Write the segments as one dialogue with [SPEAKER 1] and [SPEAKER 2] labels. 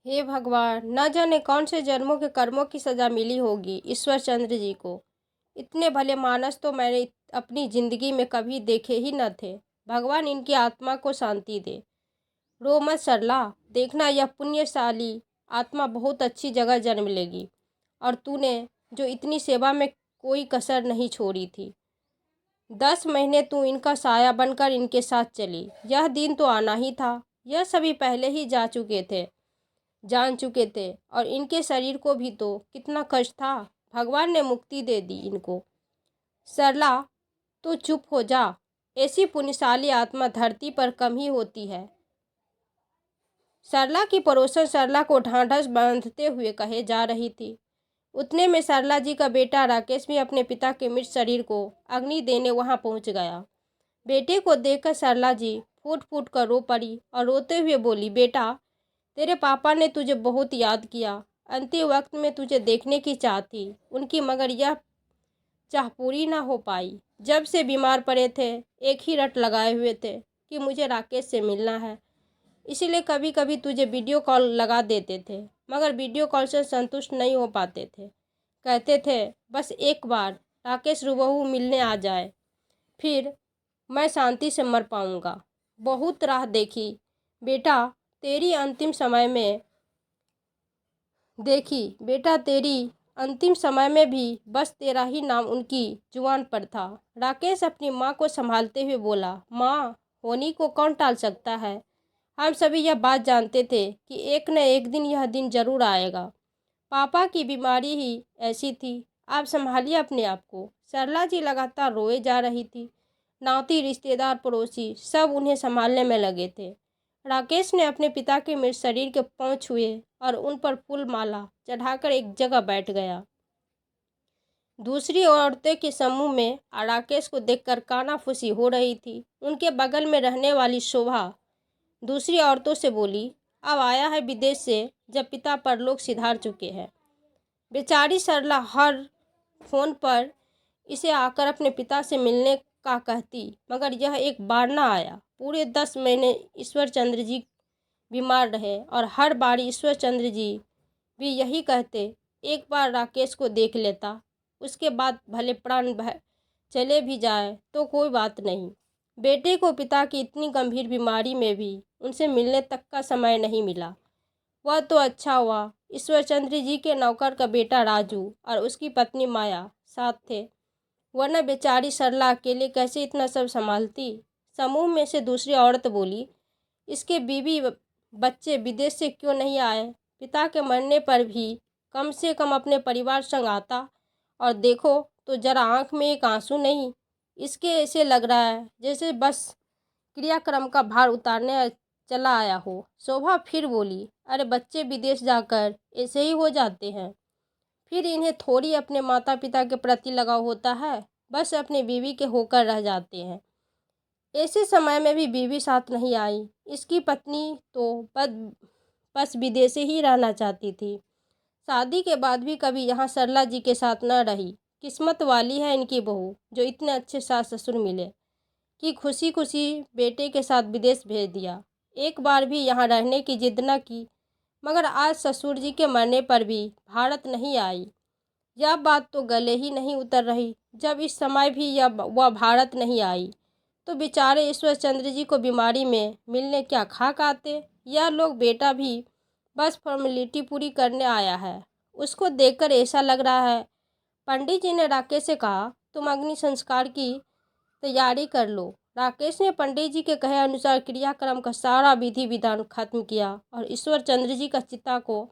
[SPEAKER 1] हे भगवान, न जाने कौन से जन्मों के कर्मों की सजा मिली होगी ईश्वर चंद्र जी को। इतने भले मानस तो मैंने अपनी जिंदगी में कभी देखे ही न थे। भगवान इनकी आत्मा को शांति दे। रो मत सरला, देखना यह पुण्यशाली आत्मा बहुत अच्छी जगह जन्म लेगी। और तूने जो इतनी सेवा में कोई कसर नहीं छोड़ी थी। 10 महीने तू इनका साया बनकर इनके साथ चली। यह दिन तो आना ही था। यह सभी पहले ही जान चुके थे। और इनके शरीर को भी तो कितना कष्ट था। भगवान ने मुक्ति दे दी इनको। सरला, तू चुप हो जा। ऐसी पुण्यशाली आत्मा धरती पर कम ही होती है। सरला की पड़ोसन सरला को ढांढस बांधते हुए कहे जा रही थी। उतने में सरला जी का बेटा राकेश भी अपने पिता के मृत शरीर को अग्नि देने वहां पहुंच गया। बेटे को देखकर सरला जी फूट फूट कर रो पड़ी और रोते हुए बोली, बेटा, तेरे पापा ने तुझे बहुत याद किया। अंतिम वक्त में तुझे देखने की चाह थी उनकी, मगर यह चाह पूरी ना हो पाई। जब से बीमार पड़े थे एक ही रट लगाए हुए थे कि मुझे राकेश से मिलना है। इसीलिए कभी कभी तुझे वीडियो कॉल लगा देते थे, मगर वीडियो कॉल से संतुष्ट नहीं हो पाते थे। कहते थे बस एक बार राकेश रूबहू मिलने आ जाए, फिर मैं शांति से मर पाऊंगा। बहुत राह देखी बेटा, तेरी अंतिम समय में भी बस तेरा ही नाम उनकी जुबान पर था। राकेश अपनी माँ को संभालते हुए बोला, माँ, होनी को कौन टाल सकता है। हम सभी यह बात जानते थे कि एक न एक दिन यह दिन जरूर आएगा। पापा की बीमारी ही ऐसी थी। आप संभालिए अपने आप को। सरला जी लगातार रोए जा रही थी। नाती, रिश्तेदार, पड़ोसी सब उन्हें संभालने में लगे थे। राकेश ने अपने पिता के मृत शरीर के पांव छुए और उन पर फूल माला चढ़ाकर एक जगह बैठ गया। दूसरी औरतें के समूह में राकेश को देखकर कानाफूसी हो रही थी। उनके बगल में रहने वाली शोभा दूसरी औरतों से बोली, अब आया है विदेश से, जब पिता परलोक सिधार चुके हैं। बेचारी सरला हर फोन पर इसे आकर अपने पिता से मिलने का कहती, मगर यह एक बार ना आया। पूरे 10 महीने ईश्वर चंद्र जी बीमार रहे और हर बार ईश्वर चंद्र जी भी यही कहते, एक बार राकेश को देख लेता, उसके बाद भले प्राण चले भी जाए तो कोई बात नहीं। बेटे को पिता की इतनी गंभीर बीमारी में भी उनसे मिलने तक का समय नहीं मिला। वह तो अच्छा हुआ ईश्वर चंद्र जी के नौकर का बेटा राजू और उसकी पत्नी माया साथ थे, वरना बेचारी सरला अकेले कैसे इतना सब संभालती। समूह में से दूसरी औरत बोली, इसके बीवी बच्चे विदेश से क्यों नहीं आए। पिता के मरने पर भी कम से कम अपने परिवार संग आता। और देखो तो जरा आंख में एक आंसू नहीं। इसके ऐसे लग रहा है जैसे बस क्रियाक्रम का भार उतारने चला आया हो। शोभा फिर बोली, अरे बच्चे विदेश जाकर ऐसे ही हो जाते हैं, फिर इन्हें थोड़ी अपने माता पिता के प्रति लगाव होता है, बस अपनी बीवी के होकर रह जाते हैं। ऐसे समय में भी बीवी साथ नहीं आई। इसकी पत्नी तो बस विदेशी ही रहना चाहती थी। शादी के बाद भी कभी यहाँ सरला जी के साथ न रही। किस्मत वाली है इनकी बहू जो इतने अच्छे सास ससुर मिले कि खुशी खुशी बेटे के साथ विदेश भेज दिया। एक बार भी यहाँ रहने की जिद न की, मगर आज ससुर जी के मरने पर भी भारत नहीं आई। यह बात तो गले ही नहीं उतर रही। जब इस समय भी वह भारत नहीं आई तो बेचारे ईश्वर चंद्र जी को बीमारी में मिलने क्या खाक आते। यह लोग बेटा भी बस फॉर्मेलिटी पूरी करने आया है। उसको देखकर ऐसा लग रहा है। पंडित जी ने राकेश से कहा, तुम अग्नि संस्कार की तैयारी कर लो। राकेश ने पंडित जी के कहे अनुसार क्रियाक्रम का सारा विधि विधान खत्म किया और ईश्वर चंद्र जी का चिता को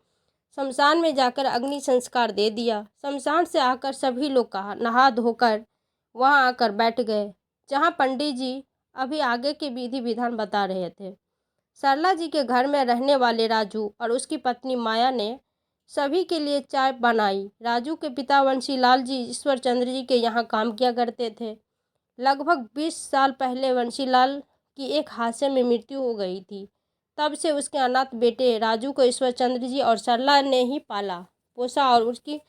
[SPEAKER 1] शमशान में जाकर अग्नि संस्कार दे दिया। शमशान से आकर सभी लोग कहा नहा धोकर वहां आकर बैठ गए, जहां पंडित जी अभी आगे के विधि विधान बता रहे थे। सरला जी के घर में रहने वाले राजू और उसकी पत्नी माया ने सभी के लिए चाय बनाई। राजू के पिता वंशीलाल जी ईश्वर चंद्र जी के यहाँ काम किया करते थे। लगभग 20 साल पहले वंशीलाल की एक हादसे में मृत्यु हो गई थी। तब से उसके अनाथ बेटे राजू को ईश्वर चंद्र जी और सरला ने ही पाला पोसा और उसकी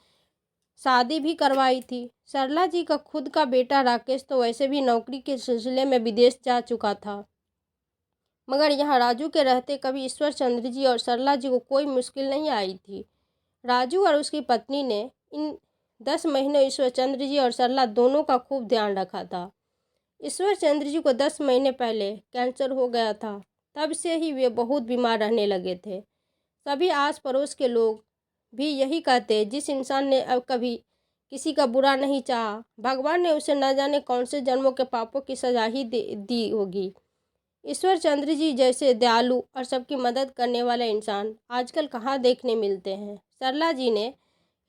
[SPEAKER 1] शादी भी करवाई थी। सरला जी का खुद का बेटा राकेश तो वैसे भी नौकरी के सिलसिले में विदेश जा चुका था। मगर यहाँ राजू के रहते कभी ईश्वर चंद्र जी और सरला जी को कोई मुश्किल नहीं आई थी। राजू और उसकी पत्नी ने इन 10 महीनों ईश्वर चंद्र जी और सरला दोनों का खूब ध्यान रखा था। ईश्वर चंद्र जी को 10 महीने पहले कैंसर हो गया था। तब से ही वे बहुत बीमार रहने लगे थे। सभी आस पड़ोस के लोग भी यही कहते, जिस इंसान ने अब कभी किसी का बुरा नहीं चाहा, भगवान ने उसे न जाने कौन से जन्मों के पापों की सजा ही दी होगी। ईश्वर चंद्र जी जैसे दयालु और सबकी मदद करने वाले इंसान आजकल कहाँ देखने मिलते हैं। सरला जी ने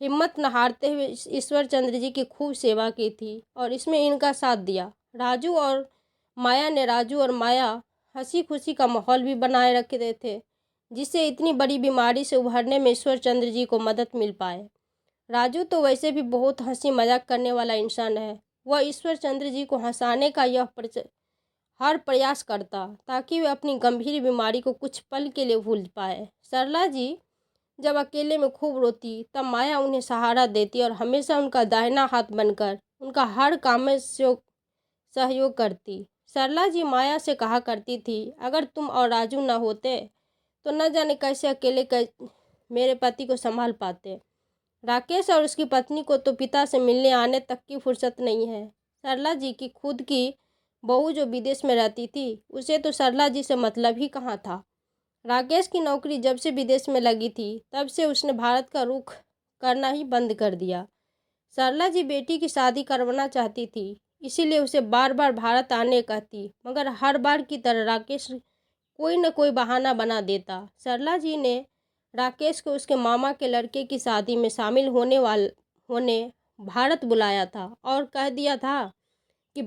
[SPEAKER 1] हिम्मत न हारते हुए ईश्वर चंद्र जी की खूब सेवा की थी और इसमें इनका साथ दिया। राजू और माया हंसी खुशी का माहौल भी बनाए रखते थे, जिससे इतनी बड़ी बीमारी से उभरने में ईश्वर चंद्र जी को मदद मिल पाए। राजू तो वैसे भी बहुत हंसी मजाक करने वाला इंसान है। वह ईश्वर चंद्र जी को हंसाने का हर प्रयास करता ताकि वे अपनी गंभीर बीमारी को कुछ पल के लिए भूल पाए। सरला जी जब अकेले में खूब रोती तब माया उन्हें सहारा देती और हमेशा उनका दाहिना हाथ बनकर उनका हर काम में सहयोग करती। सरला जी माया से कहा करती थी, अगर तुम और राजू न होते तो न जाने कैसे मेरे पति को संभाल पाते। राकेश और उसकी पत्नी को तो पिता से मिलने आने तक की फुर्सत नहीं है। सरला जी की खुद की बहू जो विदेश में रहती थी, उसे तो सरला जी से मतलब ही कहाँ था। राकेश की नौकरी जब से विदेश में लगी थी तब से उसने भारत का रुख करना ही बंद कर दिया। सरला जी बेटी की शादी करवाना चाहती थी, इसीलिए उसे बार बार भारत आने कहती, मगर हर बार की तरह राकेश कोई न कोई बहाना बना देता। सरला जी ने राकेश को उसके मामा के लड़के की शादी में शामिल होने भारत बुलाया था और कह दिया था कि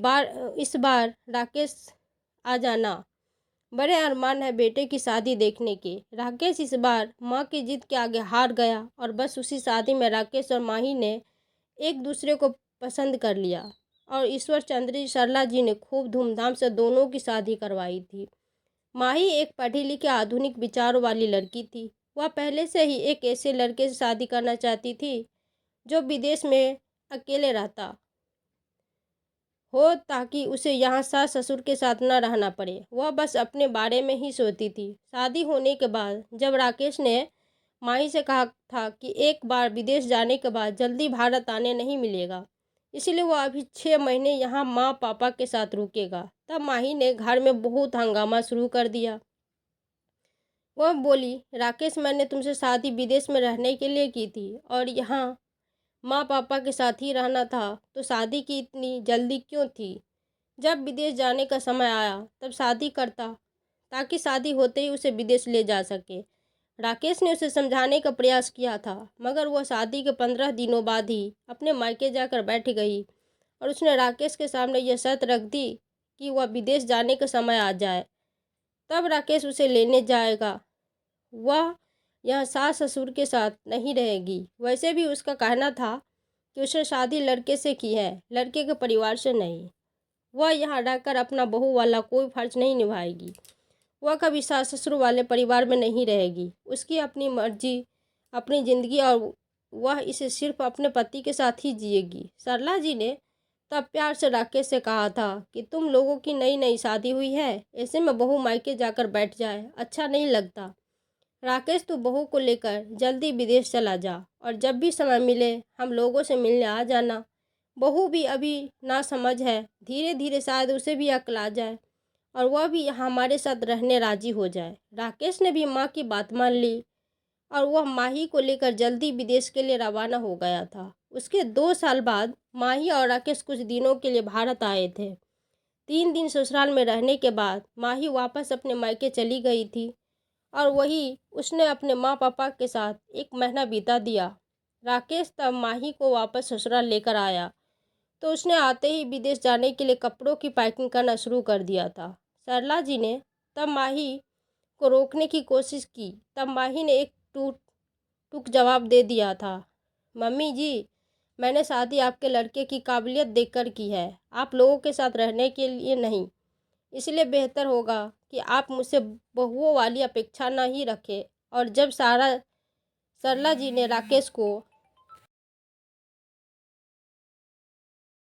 [SPEAKER 1] इस बार राकेश आ जाना। बड़े अरमान है बेटे की शादी देखने के। राकेश इस बार माँ की जिद के आगे हार गया और बस उसी शादी में राकेश और माही ने एक दूसरे को पसंद कर लिया और ईश्वर चंद्र सरला जी ने खूब धूमधाम से दोनों की शादी करवाई थी। माही एक पढ़ी लिखी आधुनिक विचारों वाली लड़की थी। वह पहले से ही एक ऐसे लड़के से शादी करना चाहती थी जो विदेश में अकेले रहता हो ताकि उसे यहाँ सास ससुर के साथ न रहना पड़े। वह बस अपने बारे में ही सोचती थी। शादी होने के बाद जब राकेश ने माही से कहा था कि एक बार विदेश जाने के बाद जल्दी भारत आने नहीं मिलेगा, इसलिए वह अभी 6 महीने यहाँ माँ पापा के साथ रुकेगा, तब माही ने घर में बहुत हंगामा शुरू कर दिया। वह बोली, राकेश मैंने तुमसे शादी विदेश में रहने के लिए की थी और यहाँ माँ पापा के साथ ही रहना था, तो शादी की इतनी जल्दी क्यों थी? जब विदेश जाने का समय आया तब शादी करता ताकि शादी होते ही उसे विदेश ले जा सके। राकेश ने उसे समझाने का प्रयास किया था, मगर वह शादी के 15 दिनों बाद ही अपने मायके जाकर बैठ गई और उसने राकेश के सामने यह शर्त रख दी कि वह विदेश जाने का समय आ जाए तब राकेश उसे लेने जाएगा। वह यहाँ सास ससुर के साथ नहीं रहेगी। वैसे भी उसका कहना था कि उसने शादी लड़के से की है, लड़के के परिवार से नहीं। वह यहाँ रहकर अपना बहू वाला कोई फर्ज नहीं निभाएगी। वह कभी सास ससुर वाले परिवार में नहीं रहेगी। उसकी अपनी मर्जी, अपनी ज़िंदगी और वह इसे सिर्फ अपने पति के साथ ही जिएगी। सरला जी ने तब प्यार से राकेश से कहा था कि तुम लोगों की नई नई शादी हुई है, ऐसे में बहू मायके जाकर बैठ जाए अच्छा नहीं लगता। राकेश तू बहू को लेकर जल्दी विदेश चला जा और जब भी समय मिले हम लोगों से मिलने आ जाना। बहू भी अभी ना समझ है, धीरे धीरे शायद उसे भी अक्ल आ जाए और वह भी हमारे साथ रहने राजी हो जाए। राकेश ने भी माँ की बात मान ली और वह माही को लेकर जल्दी विदेश के लिए रवाना हो गया था। उसके 2 साल बाद माही और राकेश कुछ दिनों के लिए भारत आए थे। 3 दिन ससुराल में रहने के बाद माही वापस अपने मायके चली गई थी और वही उसने अपने माँ पापा के साथ 1 महीना बिता दिया। राकेश तब माही को वापस ससुराल लेकर आया तो उसने आते ही विदेश जाने के लिए कपड़ों की पैकिंग करना शुरू कर दिया था। सरला जी ने तब माही को रोकने की कोशिश की, तब माही ने एक टूक जवाब दे दिया था, मम्मी जी मैंने शादी आपके लड़के की काबिलियत देखकर की है, आप लोगों के साथ रहने के लिए नहीं। इसलिए बेहतर होगा कि आप मुझसे बहुओं वाली अपेक्षा न ही रखें। और जब सरला जी ने राकेश को